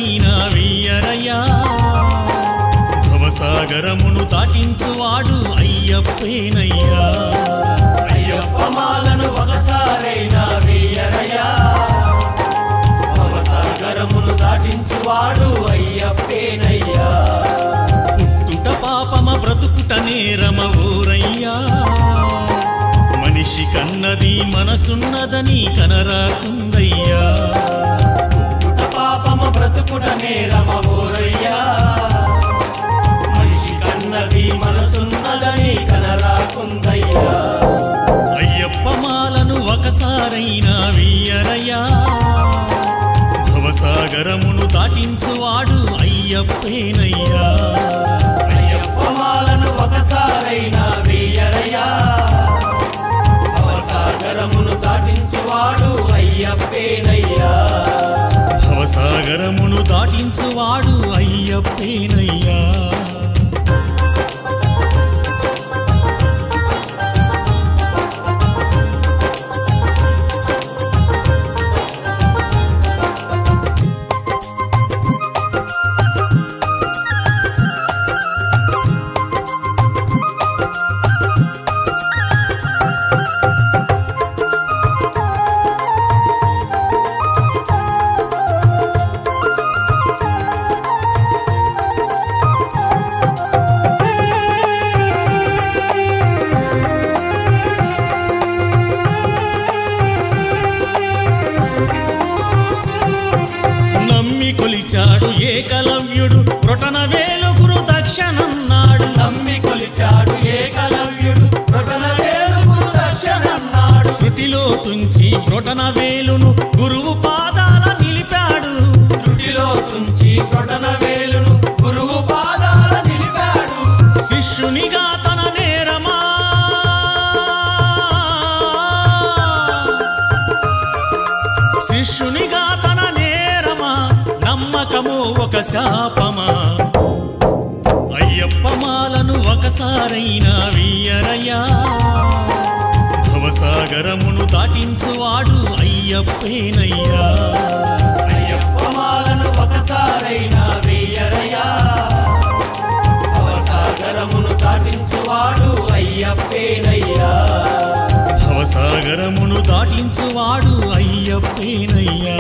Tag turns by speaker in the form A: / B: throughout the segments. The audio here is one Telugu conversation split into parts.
A: ఒకసారైనా వీయరయ్యా భవసాగరమును దాటించువాడు అయ్యప్పేనయ్యా
B: అయ్యప్ప మాలను ఒకసారైనా వీయరయ్యా భవసాగరమును దాటించువాడు అయ్యప్పేనయ్యా
A: పుట్టుట పాపమ బ్రతుకుట నేరమ ఊరయ్యా మనిషి కన్నది మనసున్నదని కనరాకుందయ్యా
B: పుట్టుట పాపమ బ్రతుకుట నేరమ ఊరయ్యా మనిషి కన్నది మనసున్నదని కనరాకుందయ్యా
A: అయ్యప్ప మాలను ఒకసారైనా వీయరయ్యా భవసాగరమును దాటించువాడు అయ్యప్పేనయ్యా
B: అయ్యప్ప మాలను ఒకసారైనా వీయరయ్యా భవసాగరమును దాటించువాడు అయ్యప్పేనయ్యా
A: భవసాగరమును దాటించువాడు అయ్యప్పేనయ్యా కొలిచాడు ఏకలవ్యుడు ప్రొటన వేలుగురు దక్షనన్నాడు
B: నమ్మి కొలిచాడు ఏకలవ్యుడు ప్రొటన వేలుగురు దక్షనన్నాడు
A: త్రుటిలో తుంచి ప్రొటన వేలును గురువు పాదాల నిలిపాడు
B: త్రుటిలో తుంచి ప్రొటన వేలును గురువు పాదాల నిలిపాడు
A: శిష్యునిగా తన నేరమా శిష్యునిగా తన నేరమా నమ్మకము ఒక శాపమా అయ్యప్ప మాలను ఒకసారైనా వీయరయ్యా భవసాగరమును దాటించువాడు అయ్యప్పేనయ్యా
B: అయ్యప్ప మాలను ఒకసారైనా వీయరయ్యా భవసాగరమును దాటించువాడు అయ్యప్పేనయ్యా
A: భవసాగరమును దాటించువాడు అయ్యప్పేనయ్యా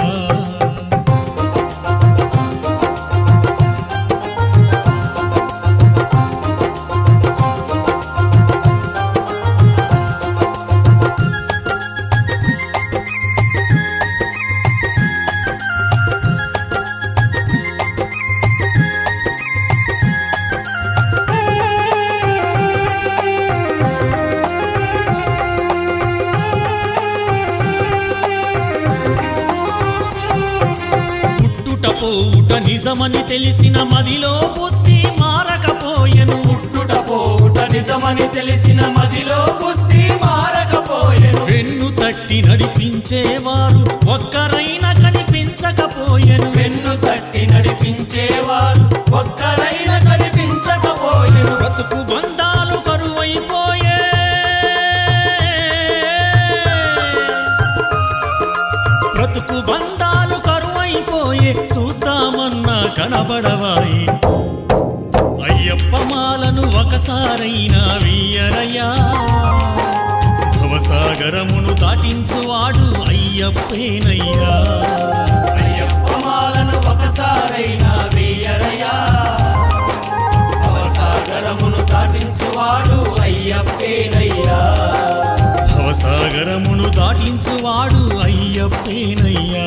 A: పోవుట నిజమని తెలిసిన మదిలో బుద్ధి మారకపోయెను
B: పుట్టుట పోవుట నిజమని తెలిసిన మదిలో బుద్ధి మారకపోయెను
A: వెన్ను తట్టి నడిపించేవారు ఒక్కరైనా కనిపించకపోయెను
B: వెన్ను తట్టి నడిపించేవారు ఒక్కరైనా కనిపించకపోయెను
A: బ్రతుకు బంధాలు కరువైపోయే బ్రతుకు బంధాలు కరువైపోయే చూద్దామన్నా కనబడవాయి అయ్యప్ప మాలను ఒకసారైనా వీయరయ్యా భవసాగరమును దాటించువాడు అయ్యప్పేనయ్యా
B: అయ్యప్ప మాలను ఒకసారైనా వీయరయ్యా భవసాగరమును దాటించువాడు అయ్యప్పేనయ్యా
A: భవసాగరమును దాటించువాడు అయ్యప్పేనయ్యా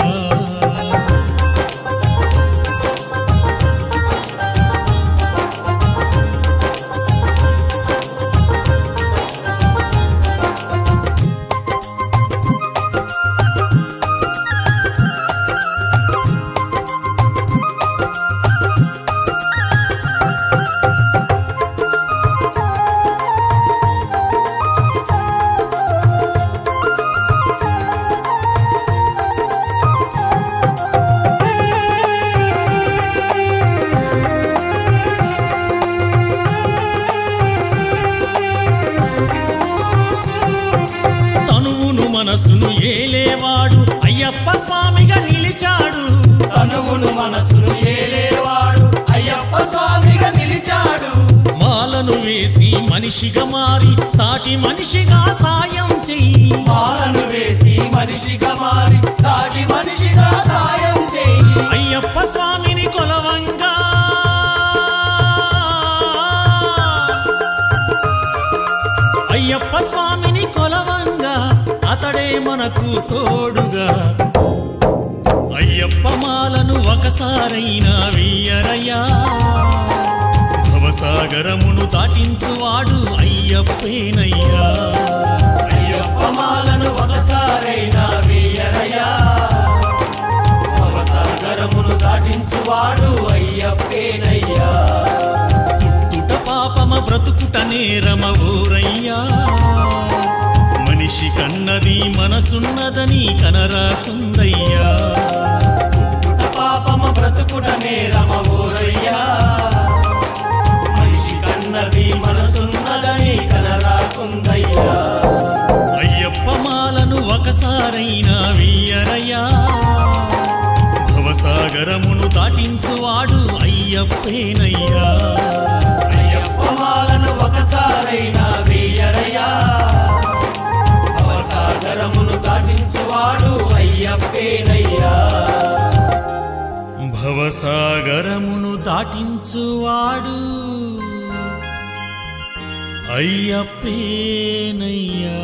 B: మనసును ఏలేవాడు అయ్యప్ప స్వామిగా నిలిచాడు.
A: మాలను వేసి మనిషిగా మారి సాటి మనిషిగా సాయం చెయ్యి.
B: మాలను వేసి మనిషిగా మారి సాటి మనిషిగా సాయం చెయ్యి.
A: అయ్యప్ప స్వామిని కొలవంగా అయ్యప్ప స్వామిని కొలవంగా అతడే మనకు తోడుగా. అయ్యప్ప మాలను ఒకసారైనా వెయ్యరయ్యా. భవసాగరమును దాటించువాడు అయ్యప్పేనయ్యా.
B: అయ్యప్ప మాలను ఒకసారైనా వెయ్యరయ్యా. భవసాగరమును దాటించువాడు అయ్యప్పేనయ్యా.
A: పుట్టుట పాపమ బ్రతుకుట నేరమ ఊరయ్యా. మనిషి కన్నది మనసున్నదని కనరాకుందయ్యా.
B: పుట్టుట పాపమ బ్రతుకుట నేరమ ఊరయ్యా. మనిషి కన్నది మనసున్నదని కనరాకుందయ్యా.
A: అయ్యప్ప మాలను ఒకసారైనా వెయ్యరయ్యా. భవసాగరమును దాటించువాడు అయ్యప్పేనయ్యా.
B: అయ్యప్ప మాలను ఒకసారైనా వెయ్యరయ్యా. భవసాగరమును దాటించువాడు అయ్యప్పేనయ్యా.
A: భవసాగరమును దాటించువాడు అయ్యప్పేనయ్యా.